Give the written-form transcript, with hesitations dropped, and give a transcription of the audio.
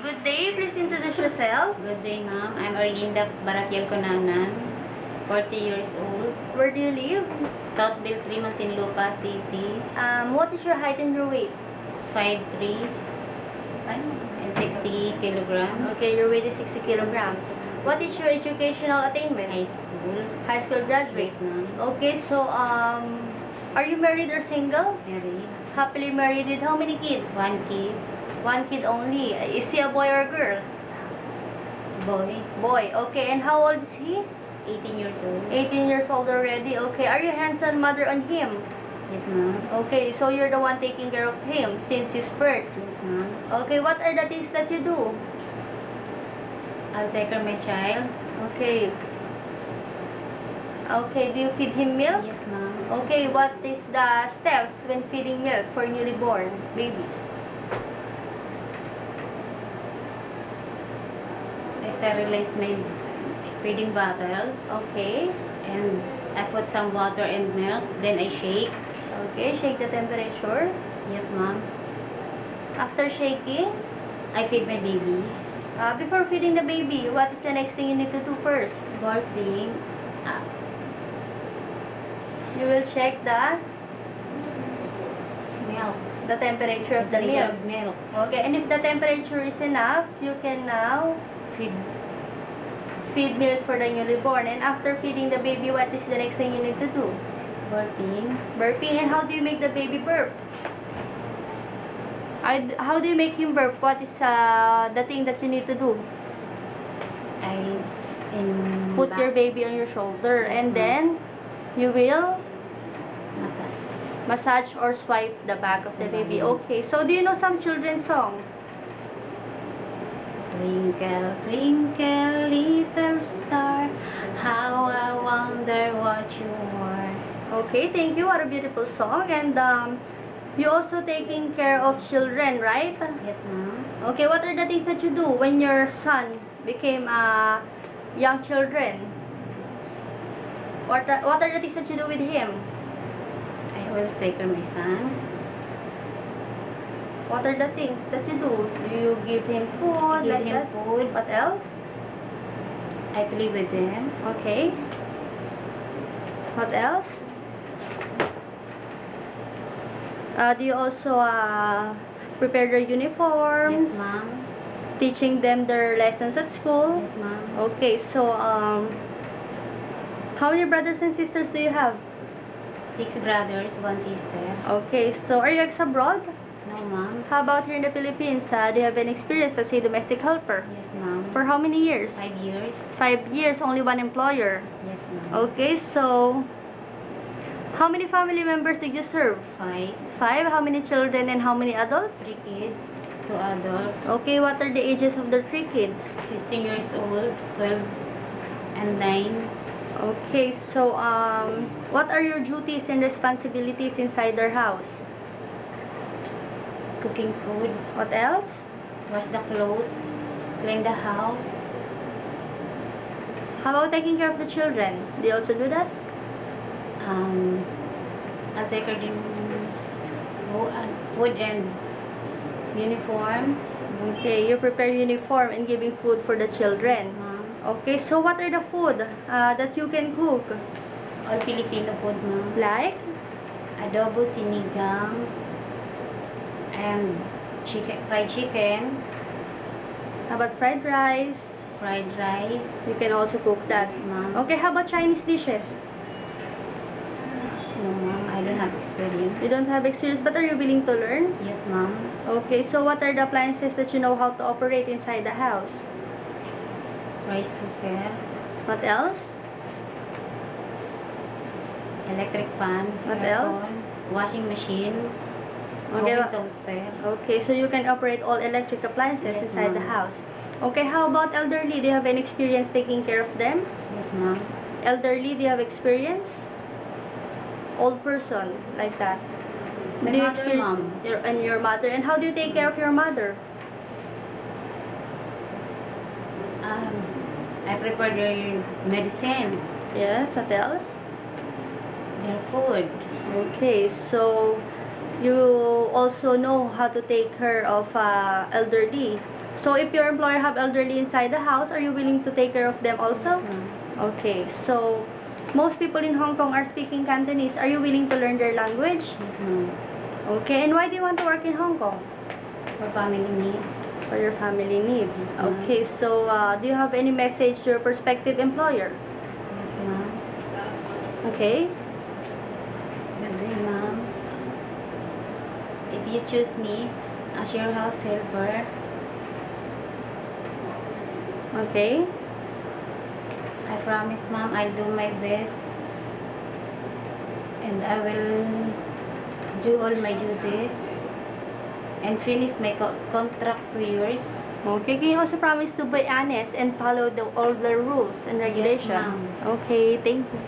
Good day. Please introduce yourself. Good day, ma'am. I'm Erlinda Barakiel Conanan, 40 years old, Where do you live? Southville 3, Muntinlupa City, What is your height and your weight? 5'3", and 60 kilograms. Okay, your weight is 60 kilograms. What is your educational attainment? High school. High school graduate. Yes, ma'am. Okay, so are you married or single? Married. Happily married with how many kids? 1 kid. One kid only. Is he a boy or a girl? Boy. Boy. Okay, and how old is he? 18 years old. 18 years old already. Okay, are you hands-on mother on him? Yes, ma'am. Okay, so you're the one taking care of him since his birth. Yes, ma'am. Okay, what are the things that you do? I'll take care of my child. Okay. Okay, do you feed him milk? Yes, ma'am. Okay, what is the steps when feeding milk for newly born babies? I sterilize my feeding bottle Okay. and I put some water and milk. Then I shake. Okay, shake the temperature. Yes, ma'am. After shaking, I feed my baby. before feeding the baby, what is the next thing you need to do first? Barfing. You will check Milk. the temperature of the milk. Milk. Okay, and if the temperature is enough, you can now Feed. feed milk for the newly born. And after feeding the baby, what is the next thing you need to do? Barfing. Burping. And how do you make the baby burp? How do you make him burp? What is the thing that you need to do? Put your baby on your shoulder, Yes, and ma'am. then you will Massage. massage or swipe the back of the baby. Okay, so do you know some children's song? Twinkle, twinkle, little star, how I wonder what you are. Okay, thank you. What a beautiful song. And you also taking care of children, right? Yes, ma'am. Okay, what are the things that you do when your son became young children? What are the things that you do with him? I always take care of my son. What are the things that you do? Do you give him food Give like him that? food. What else? I play with them. Okay. What else? Do you also prepare their uniforms? Yes, ma'am. Teaching them their lessons at school? Yes, ma'am. Okay, so how many brothers and sisters do you have? 6 brothers, 1 sister. Okay, so are you ex-abroad? No, ma'am. How about here in the Philippines? Do you have any experience as a domestic helper? Yes, ma'am. For how many years? 5 years. 5 years, only one employer. Yes, ma'am. Okay, so how many family members did you serve? 5. 5. How many children and how many adults? 3 kids, 2 adults. Okay, what are the ages of the 3 kids? 15 years old, 12, and 9. Okay, so what are your duties and responsibilities inside their house? Cooking food, What else? wash the clothes, clean the house. How about taking care of the children? Do you also do that? I'll take her in food and uniforms. Okay, you prepare uniform and giving food for the children. Yes, ma'am. Okay, so what are the food that you can cook? All Filipino food, ma'am. Like? Adobo, sinigang, and fried chicken, How about fried rice? fried rice. You can also cook that. Yes, ma'am. Okay, how about Chinese dishes? No, ma'am. I don't have You experience. don't have experience, but are you willing to learn? Yes, ma'am. Okay, so what are the appliances that you know how to operate inside the house? Rice cooker, What else? electric fan, What aircon, else? washing machine, Okay, oven toaster. Okay, so you can operate all electric appliances Yes, inside the ma'am. house. Okay, how about elderly? Do you have any experience taking care of them? Yes, ma'am. Elderly, do you have experience? Old person, like that. My do you mother, experience ma'am. your mother? And how do you take care of your mother? I prepare their medicine, Yes, what else? their food. Okay, so you also know how to take care of elderly. So if your employer have elderly inside the house, are you willing to take care of them also? Yes, ma'am. Okay, so most people in Hong Kong are speaking Cantonese. Are you willing to learn their language? Yes, ma'am. Okay, and why do you want to work in Hong Kong? For family needs. For your family needs. Yes, ma'am. Okay, so do you have any message to your prospective employer? Yes, ma'am. Okay. Good day, ma'am. If you choose me as your house helper, Okay. I promise, ma'am, I'll do my best. And I will do all my duties and finish my contract 2 years. Okay, can you also promise to be honest and follow all the rules and Yes, regulation? ma'am. Okay, thank you.